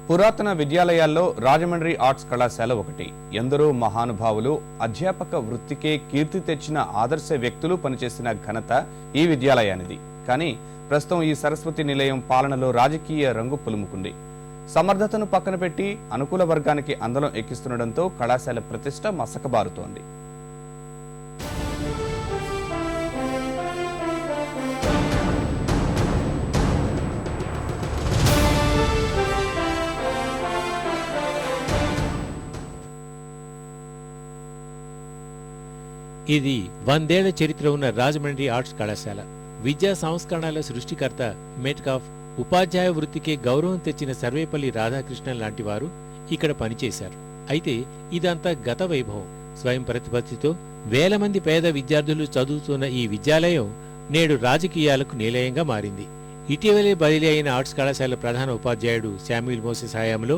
పురాతన విద్యాలయాల్లో రాజమండ్రి ఆర్ట్స్ కళాశాల ఒకటి. ఎందరో మహానుభావులు అధ్యాపక వృత్తికే కీర్తి తెచ్చిన ఆదర్శ వ్యక్తులు పనిచేసిన ఘనత ఈ విద్యాలయానిది. కానీ ప్రస్తుతం ఈ సరస్వతి నిలయం పాలనలో రాజకీయ రంగు పులుముకుంది. సమర్థతను పక్కన పెట్టి అనుకూల వర్గానికి అందలం ఎక్కిస్తుండటంతో కళాశాల ప్రతిష్ట మసకబారుతోంది. ఇది 100 ఏళ్ల చరిత్ర ఉన్న రాజమండ్రి ఆర్ట్స్ కళాశాల. విద్యా సంస్కరణల సృష్టికర్త మెట్కాఫ్, ఉపాధ్యాయ వృత్తికే గౌరవం తెచ్చిన సర్వేపల్లి రాధాకృష్ణన్ లాంటి వారు ఇక్కడ పనిచేశారు. అయితే ఇదంతా గత వైభవం. స్వయం ప్రతిపత్తితో వేల మంది పేద విద్యార్థులు చదువుతున్న ఈ విద్యాలయం నేడు రాజకీయాలకు నిలయంగా మారింది. ఇటీవలే బదిలీ అయిన ఆర్ట్స్ కళాశాల ప్రధాన ఉపాధ్యాయుడు శామ్యూల్ మోసెస్ హయాంలో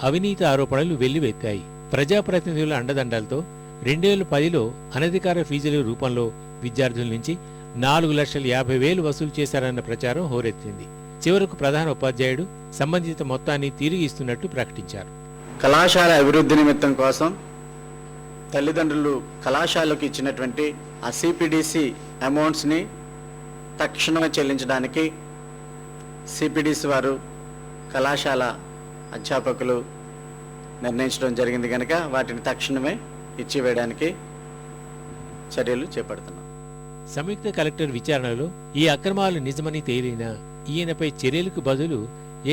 అవినీతి ఆరోపణలు వెల్లువెత్తాయి. ప్రజాప్రతినిధుల అండదండలతో 2010లో అనధికార ఫీజుల రూపంలో విద్యార్థుల నుంచి 4,50,000 వసూలు చేశారన్న ప్రచారం హోరెత్తింది. చివరకు ప్రధాన ఉపాధ్యాయుడు సంబంధిత మొత్తాన్ని తిరిగి ఇస్తున్నట్టు ప్రకటించారు. కళాశాల అభివృద్ధి నిమిత్తం కోసం తల్లిదండ్రులు కళాశాలకు ఇచ్చినటువంటి ఆ సిపిడిసి అమౌంట్స్ని తక్షణమే చెల్లించడానికి సిపిడిసి వారు కళాశాల అధ్యాపకులు నిర్ణయించడం జరిగింది. కనుక వాటిని తక్షణమే ఇచ్చివేయడానికి చర్యలు చేపడుతున్నాం. సంయుక్త కలెక్టర్ విచారణలో ఈ అక్రమాలు నిజమని తేలినా ఈయనపై చర్యలకు బదులు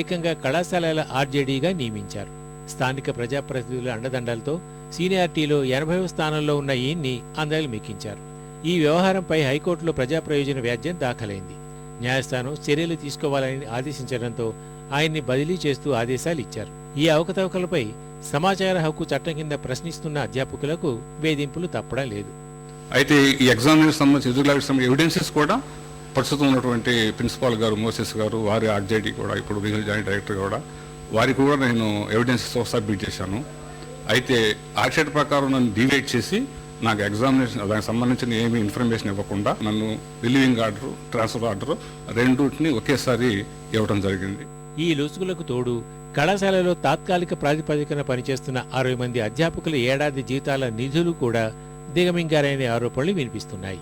ఏకంగా కళాశాలల ఆర్జేడీగా నియమించారు. స్థానిక ప్రజాప్రతినిధుల అండదండలతో సీనియారిటీలో 80వ స్థానంలో ఉన్న ఈయన్ని అందరూ మెక్కించారు. ఈ వ్యవహారంపై హైకోర్టులో ప్రజాప్రయోజన వ్యాజ్యం దాఖలైంది. న్యాయస్థానం చర్యలు తీసుకోవాలని ఆదేశించడంతో ఆయన్ని బదిలీ చేస్తూ ఆదేశాలు ఇచ్చారు. ఈ అవకతవకలపై సమాచార హక్కు చట్టం కింద ప్రశ్నిస్తున్న అధ్యాపకులకు వేధింపులు తప్పడం లేదు. అయితే ఈ ఎగ్జామినేషన్ సంబంధించి ఎవిడెన్సెస్ కూడా ప్రస్తుతం ఉన్నటువంటి ప్రిన్సిపాల్ గారు మోసెస్ గారు, వారి ఆర్జేడీ కూడా, ఇప్పుడు రీజనల్ జాయింట్ డైరెక్టర్ కూడా, వారికి కూడా నేను ఎవిడెన్సెస్ సబ్మిట్ చేశాను. అయితే ఆర్షెట్ ప్రకారం నన్ను డివైడ్ చేసి నాకు ఎగ్జామినేషన్ దానికి సంబంధించిన ఏమీ ఇన్ఫర్మేషన్ ఇవ్వకుండా నన్ను రిలీవింగ్ ఆర్డర్, ట్రాన్స్ఫర్ ఆర్డర్ రెండింటిని ఒకేసారి ఇవ్వడం జరిగింది. ఈ లొసుగులకు తోడు కళాశాలలో తాత్కాలిక ప్రాతిపదికన పనిచేస్తున్న 60 మంది అధ్యాపకుల ఏడాది జీతాల నిధులు కూడా దిగమింగారనే ఆరోపణలు వినిపిస్తున్నాయి.